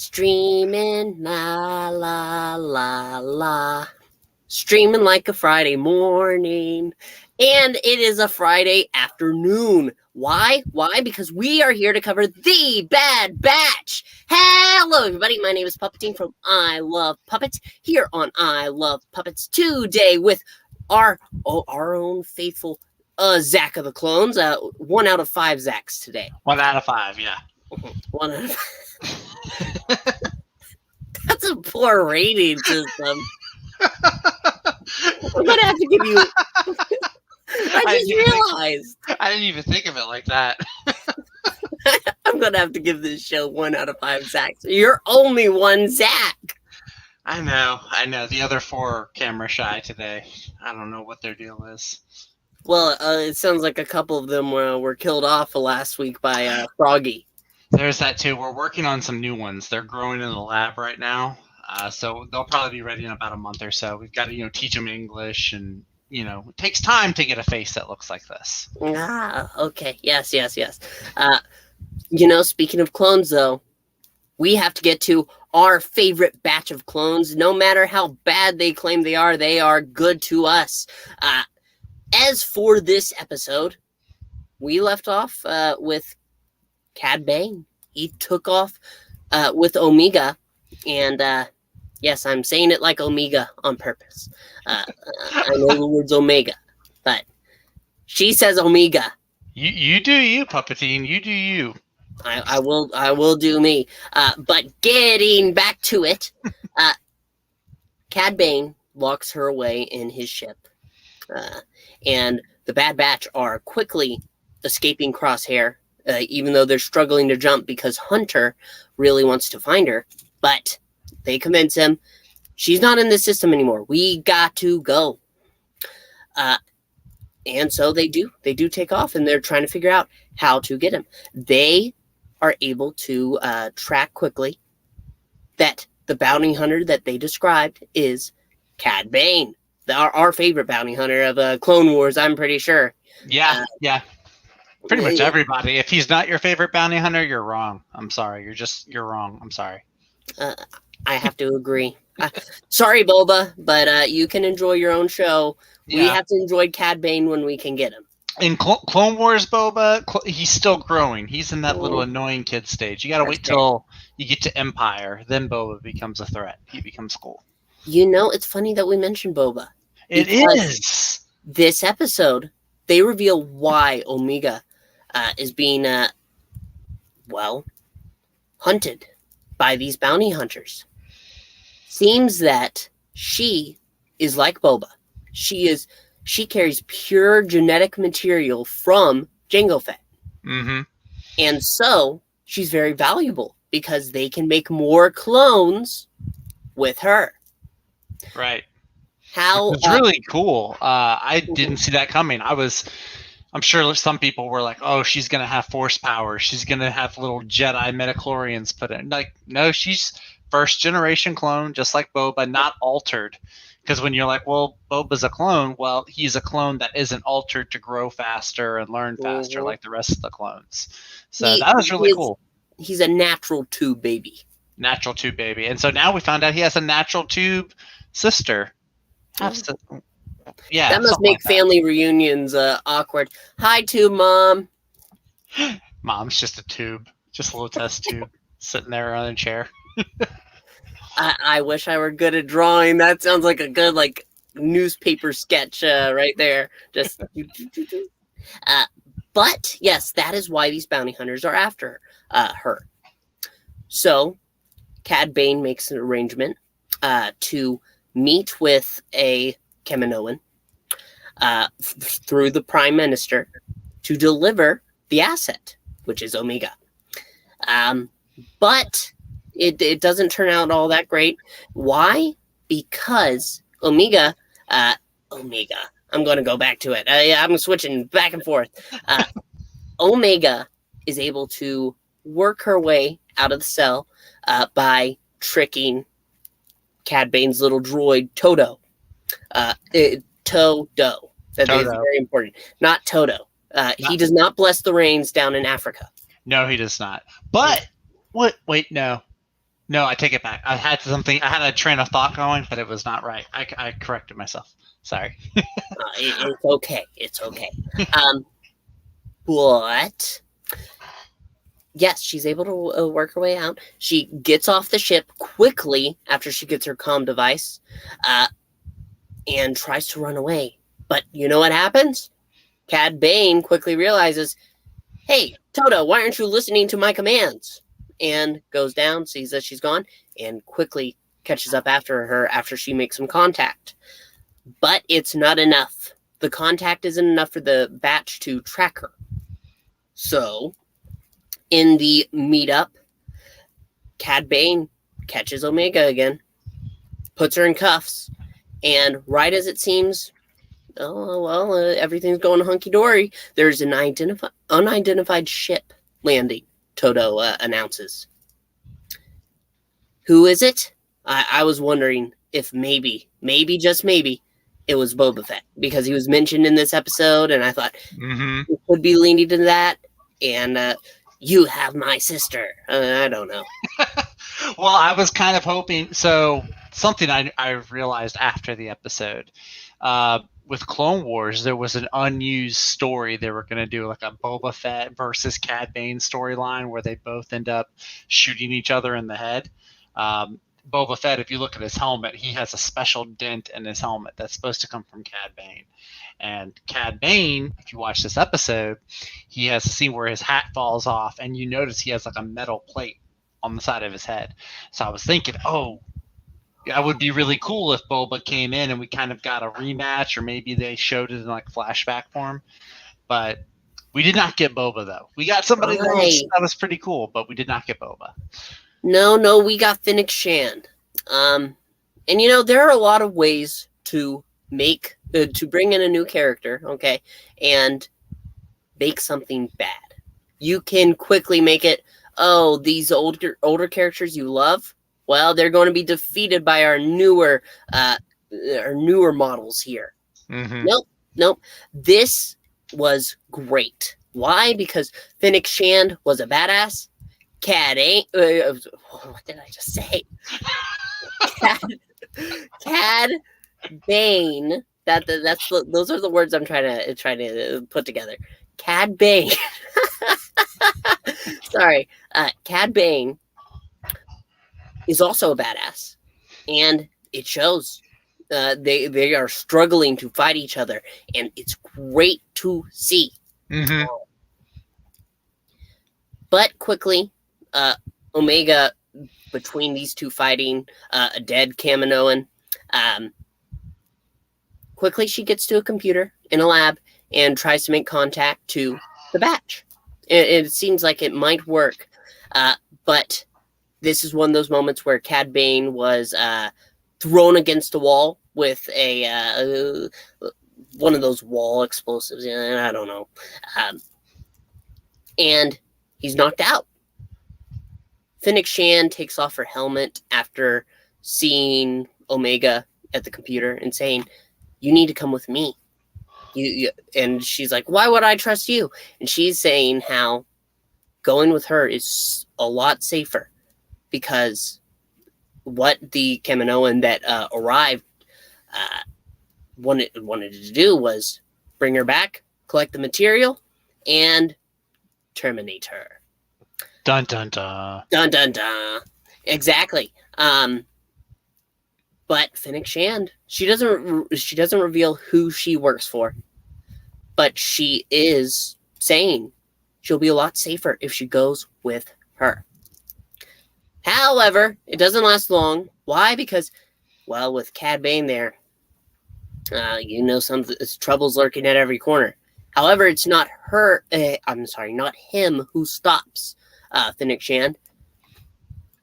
Streaming, la la la la. Streaming like a Friday morning. And it is a Friday afternoon. Why? Why? Because we are here to cover The Bad Batch. Hello, everybody. My name is Puppetine from I Love Puppets, here on I Love Puppets today with our own faithful Zach of the Clones. 1 out of 5 Zachs today. 1 out of 5, yeah. 1 out of 5. That's a poor rating system. I'm gonna have to give you. I just realized. I didn't even think of it like that. I'm gonna have to give this show 1 out of 5 Zachs. You're only one Zach. I know. The other 4 are camera shy today. I don't know what their deal is. Well, it sounds like a couple of them were killed off last week by Froggy. There's that too. We're working on some new ones. They're growing in the lab right now. So they'll probably be ready in about a month or so. We've got to, teach them English, and it takes time to get a face that looks like this. Okay. Yes. Speaking of clones, though, we have to get to our favorite batch of clones. No matter how bad they claim they are good to us. As for this episode, we left off with Cad Bane. He took off with Omega, and yes, I'm saying it like Omega on purpose. I know the word's Omega, but she says Omega. You do you, Puppetine. You do you. I will do me. But getting back to it, Cad Bane locks her away in his ship, and the Bad Batch are quickly escaping Crosshair, even though they're struggling to jump because Hunter really wants to find her. But they convince him, she's not in the system anymore. We got to go. And so they do. They do take off, and they're trying to figure out how to get him. They are able to track quickly that the bounty hunter that they described is Cad Bane, our favorite bounty hunter of Clone Wars, I'm pretty sure. Yeah. Pretty much everybody. If he's not your favorite bounty hunter, you're wrong. I'm sorry. You're wrong. I'm sorry. I have to agree. Sorry, Boba, but you can enjoy your own show. Yeah. We have to enjoy Cad Bane when we can get him. In Clone Wars, Boba, he's still growing. He's in that little annoying kid stage. You got to wait till you get to Empire. Then Boba becomes a threat. He becomes cool. It's funny that we mentioned Boba. It is. This episode, they reveal why Omega is being, hunted by these bounty hunters. Seems that she is like Boba. She carries pure genetic material from Jango Fett. Mm-hmm. And so she's very valuable because they can make more clones with her. Right. It's really cool. I didn't see that coming. I'm sure some people were like, oh, she's going to have force power. She's going to have little Jedi midichlorians put in. Like, no, she's first generation clone, just like Boba, not altered. Because when you're like, well, Boba's a clone, well, he's a clone that isn't altered to grow faster and learn faster like the rest of the clones. So that was really cool. He's a natural tube baby. Natural tube baby. And so now we found out he has a natural tube sister. Yeah, that must make family reunions awkward. Hi, tube mom. Mom's just a tube, just a little test tube sitting there on a chair. I wish I were good at drawing. That sounds like a good newspaper sketch right there. Just, but yes, that is why these bounty hunters are after her. So, Cad Bane makes an arrangement to meet with a Kaminoan through the Prime Minister to deliver the asset, which is Omega. But it doesn't turn out all that great. Why? Because Omega, I'm going to go back to it. I'm switching back and forth. Omega is able to work her way out of the cell by tricking Cad Bane's little droid, Todo. Todo. That is very important. Not Toto. He does not bless the rains down in Africa. No, he does not. But, what? Wait, no. No, I take it back. I had a train of thought going, but it was not right. I corrected myself. Sorry. It's okay. It's okay. But yes, she's able to work her way out. She gets off the ship quickly after she gets her comm device, and tries to run away. But you know what happens? Cad Bane quickly realizes, hey, Toto, why aren't you listening to my commands? And goes down, sees that she's gone, and quickly catches up after her after she makes some contact. But it's not enough. The contact isn't enough for the batch to track her. So, in the meetup, Cad Bane catches Omega again, puts her in cuffs, and right as it seems, everything's going hunky-dory, there's an unidentified ship landing, Toto announces. Who is it? I was wondering if maybe, just maybe, it was Boba Fett, because he was mentioned in this episode, and I thought it could be leaning to that, and you have my sister. I don't know. Well, I was kind of hoping. So something I realized after the episode, with Clone Wars, there was an unused story they were going to do, like a Boba Fett versus Cad Bane storyline, where they both end up shooting each other in the head. Boba Fett, if you look at his helmet, he has a special dent in his helmet that's supposed to come from Cad Bane. And Cad Bane, if you watch this episode, he has a scene where his hat falls off, and you notice he has like a metal plate on the side of his head. So I was thinking, that would be really cool if Boba came in and we kind of got a rematch, or maybe they showed it in like flashback form. But we did not get Boba, though. We got somebody that was pretty cool, but we did not get Boba. No, we got Fennec Shand. And there are a lot of ways to bring in a new character, okay, and make something bad. You can quickly make it, these older characters you love, well, they're going to be defeated by our newer models here. Mm-hmm. Nope. This was great. Why? Because Fennec Shand was a badass. Cad ain't. What did I just say? Cad Bane. Those are the words I'm trying to put together. Cad Bane. Sorry. Cad Bane is also a badass, and it shows. They are struggling to fight each other, and it's great to see. Mm-hmm. But quickly, Omega, between these two fighting a dead Kaminoan, quickly she gets to a computer in a lab and tries to make contact to the batch. It seems like it might work, but this is one of those moments where Cad Bane was thrown against a wall with one of those wall explosives. I don't know. And he's knocked out. Fennec Shand takes off her helmet after seeing Omega at the computer and saying, you need to come with me. And she's like, why would I trust you? And she's saying how going with her is a lot safer, because what the Kaminoan that arrived wanted to do was bring her back, collect the material, and terminate her. Dun dun dun. Dun dun dun. Exactly. But Fennec Shand, she doesn't reveal who she works for, but she is saying she'll be a lot safer if she goes with her. However, it doesn't last long. Why? Because, well, with Cad Bane there, some trouble's lurking at every corner. However, it's not her. Not him who stops Fennec Shand.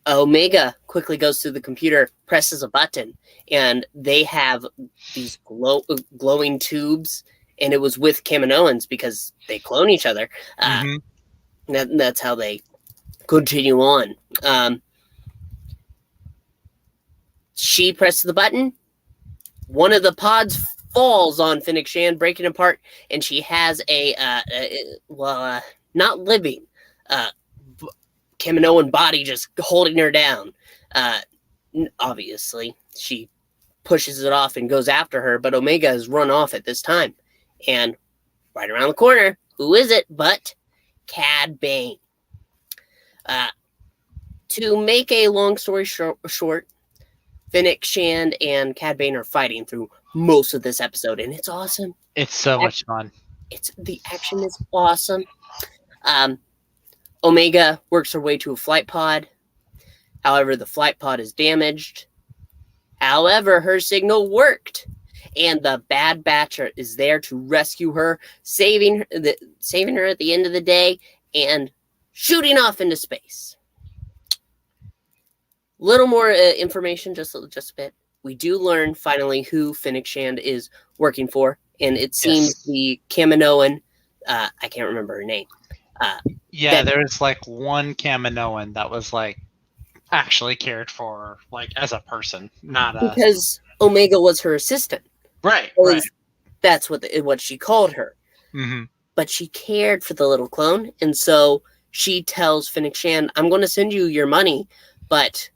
Omega quickly goes to the computer, presses a button, and they have these glowing tubes, and it was with Kaminoans because they clone each other. That's how they continue on. She presses the button. One of the pods falls on Fennec Shand, breaking apart, and she has not living, Kaminoan body just holding her down. Obviously, she pushes it off and goes after her, but Omega has run off at this time. And right around the corner, who is it but Cad Bane? To make a long story short, Fennec, Shand, and Cad Bane are fighting through most of this episode, and it's awesome. It's so much fun. The action is awesome. Omega works her way to a flight pod. However, the flight pod is damaged. However, her signal worked, and the Bad Batch is there to rescue her, saving her at the end of the day, and shooting off into space. Little more information, just a bit. We do learn finally who Fennec Shand is working for, and it seems the Kaminoan. I can't remember her name. There's like one Kaminoan that was like actually cared for, like as a person, not because Omega was her assistant. Right. That's what she called her. Mm-hmm. But she cared for the little clone, and so she tells Fennec Shand, "I'm going to send you your money, but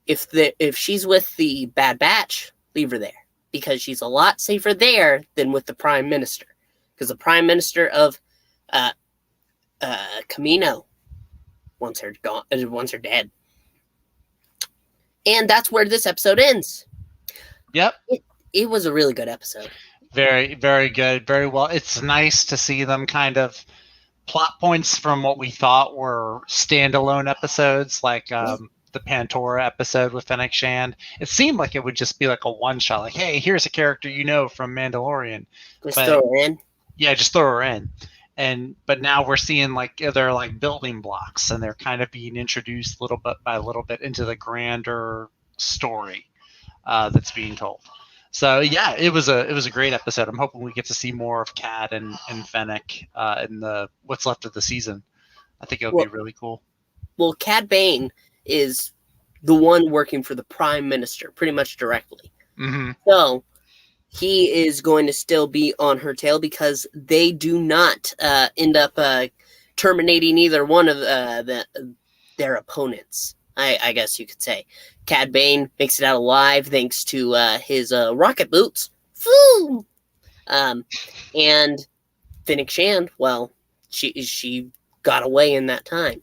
if she's with the Bad Batch, leave her there because she's a lot safer there than with the Prime Minister, because the Prime Minister of Kamino wants her dead." And that's where this episode ends. Yep. It was a really good episode. Very, very good. Very well. It's nice to see them kind of plot points from what we thought were standalone episodes, like the Pantora episode with Fennec Shand. It seemed like it would just be like a one-shot, like, hey, here's a character you know from Mandalorian. Just throw her in? Yeah, just throw her in. But now we're seeing like they're like building blocks, and they're kind of being introduced little bit by little bit into the grander story that's being told. So yeah, it was a great episode. I'm hoping we get to see more of Cad and Fennec in the what's left of the season. I think it would be really cool. Well, Cad Bane is the one working for the Prime Minister pretty much directly. Mm-hmm. So he is going to still be on her tail because they do not end up terminating either one of their opponents. I guess you could say. Cad Bane makes it out alive thanks to his rocket boots. Woo! And Fennec Shand, well, she got away in that time.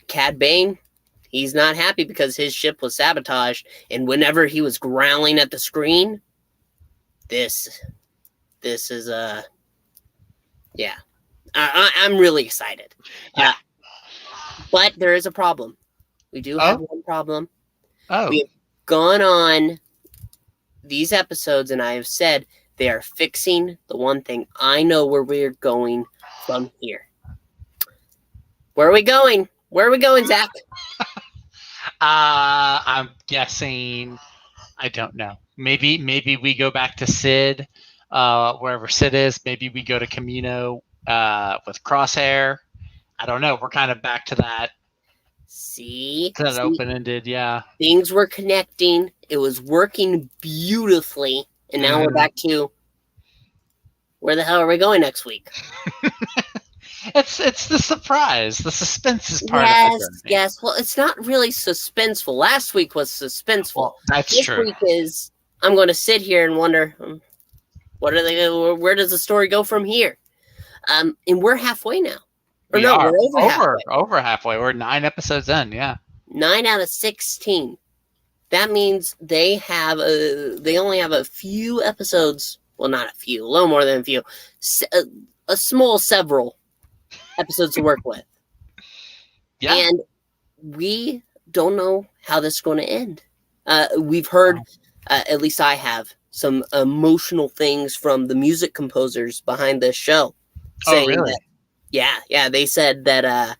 Cad Bane, he's not happy because his ship was sabotaged, and whenever he was growling at the screen, this is yeah. I'm really excited. Yeah. But there is a problem. We do have one problem. Oh. We have gone on these episodes, and I have said they are fixing the one thing. I know where we're going from here. Where are we going? Where are we going, Zach? I'm guessing. I don't know. Maybe we go back to Sid, wherever Sid is. Maybe we go to Kamino with Crosshair. I don't know. We're kind of back to that. See? Open-ended, yeah. Things were connecting. It was working beautifully. And now we're back to where the hell are we going next week? It's the surprise. The suspense is part of it. Yes. Well, it's not really suspenseful. Last week was suspenseful. Well, that's this true. Week is I'm going to sit here and wonder where does the story go from here? And we're halfway now. We're over halfway. We're 9 episodes in, yeah. 9 out of 16. That means they only have a few episodes. Well, not a few, a little more than a few. A small several episodes to work with. Yeah. And we don't know how this is going to end. We've heard, at least I have, some emotional things from the music composers behind this show. Oh, really? Yeah. They said that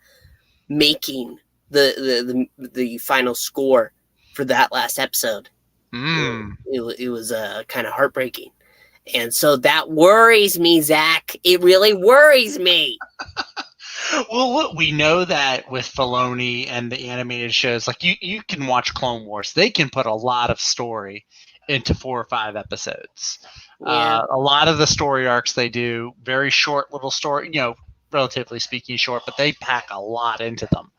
making the final score for that last episode, it was kind of heartbreaking. And so that worries me, Zach. It really worries me. Well, look, we know that with Filoni and the animated shows, like you can watch Clone Wars. They can put a lot of story into 4 or 5 episodes. Yeah. A lot of the story arcs they do, very short little story, relatively speaking short, but they pack a lot into them.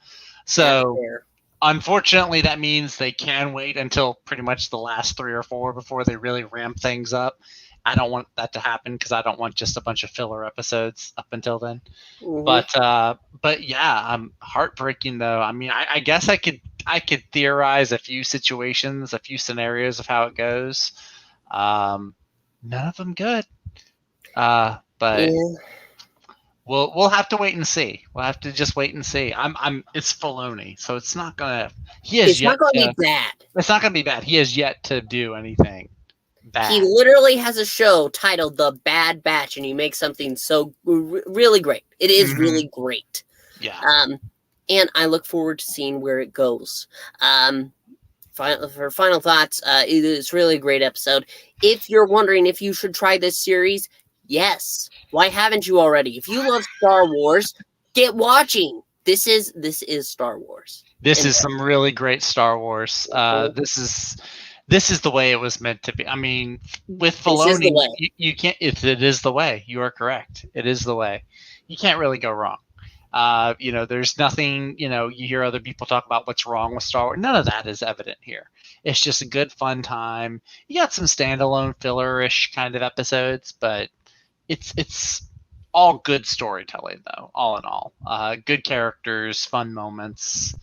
So fair. unfortunately, that means they can wait until pretty much the last 3 or 4 before they really ramp things up. I don't want that to happen because I don't want just a bunch of filler episodes up until then. Mhm. But yeah, heartbreaking though. I mean, I guess I could theorize a few situations, a few scenarios of how it goes. None of them good. But Yeah. we'll have to wait and see. We'll have to just wait and see. It's Filoni, so it's not gonna. He has It's yet not going to to. be bad. It's not gonna be bad. He has yet to do anything He bad. literally has a show titled The Bad Batch, and he makes something so really great. It is Mhm. really great. Yeah. And I look forward to seeing where it goes. For final thoughts, it is really a great episode. If you're wondering if you should try this series, yes. Why haven't you already? If you love Star Wars, get watching. This is Star Wars. This And is some really great Star Wars. Mhm. This is the way it was meant to be. I mean, with This is the Filoni, way. you can't. If it is the way, you are correct. It is the way. You can't really go wrong. There's nothing. You hear other people talk about what's wrong with Star Wars. None of that is evident here. It's just a good fun time. You got some standalone filler-ish kind of episodes, but it's all good storytelling though. All in all, good characters, fun moments.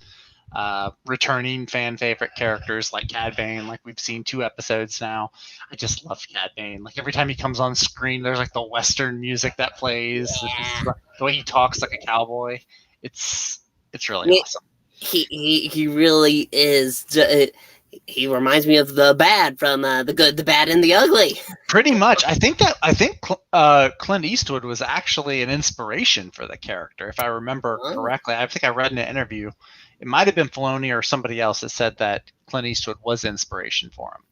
Returning fan favorite characters like Cad Bane, like we've seen 2 episodes now. I just love Cad Bane. Like every time he comes on screen, there's like the Western music that plays. Yeah. The way he talks like a cowboy. It's really Yeah. awesome. He really is. He reminds me of the bad from The Good, the Bad, and the Ugly. Pretty much. I think Clint Eastwood was actually an inspiration for the character, if I remember Oh. correctly. I think I read in an interview. It might have been Filoni or somebody else that said that Clint Eastwood was inspiration for him.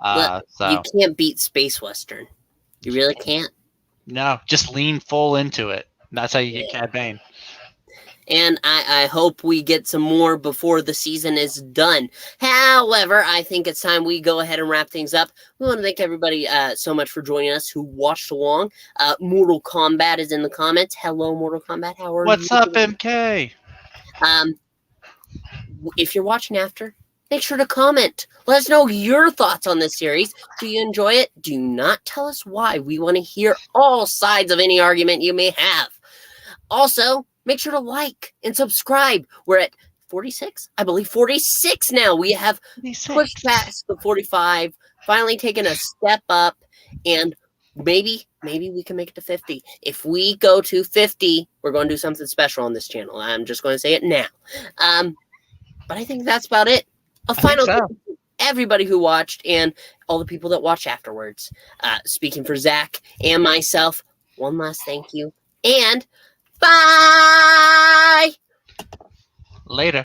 Look, you can't beat Space Western. You really can't. No, just lean full into it. That's how you get Cad Bane. And I hope we get some more before the season is done. However, I think it's time we go ahead and wrap things up. We want to thank everybody so much for joining us who watched along. Mortal Kombat is in the comments. Hello, Mortal Kombat. How are you? What's up, MK? If you're watching after, make sure to comment. Let us know your thoughts on this series. Do you enjoy it? Do not tell us why. We want to hear all sides of any argument you may have. Also, make sure to like and subscribe. We're at 46? I believe 46 now. We have 46. pushed past the 45, finally taken a step up, and maybe we can make it to 50. If we go to 50, we're going to do something special on this channel. I'm just going to say it now. But I think that's about it. A final thank you to everybody who watched and all the people that watch afterwards. Speaking for Zach and myself, one last thank you. And bye! Later.